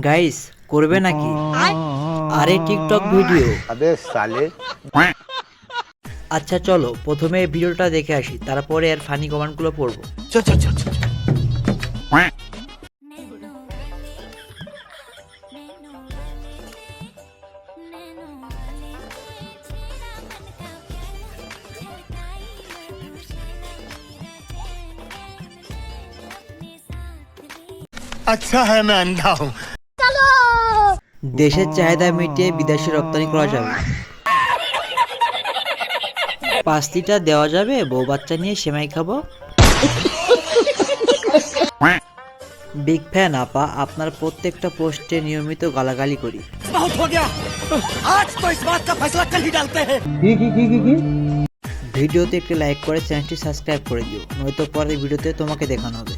Guys করবে নাকি? আরে টিকটক ভিডিও। अबे साले আচ্ছা চলো প্রথমে ভিডিওটা দেখে আসি, তারপরে এর ফানি কমেন্টগুলো পড়বো। चल चल चल चल अच्छा है मैं अंधा हूँ দেশের চাহিদা মিটিয়ে বিদেশে রপ্তানি করা যাবে। 5 লিটার দেওয়া যাবে, বউ বাচ্চা নিয়ে সেমাই খাবো। বিগ ফ্যান আপা, আপনার প্রত্যেকটা পোস্টে নিয়মিত গালাগালি করি। बहुत हो गया आज तो इस बात का फैसला कल ही डालते हैं ভিডিওতে একটি লাইক করে চ্যানেলটি সাবস্ক্রাইব করে দিও, নয়তো পরের ভিডিওতে তোমাকে দেখানো হবে।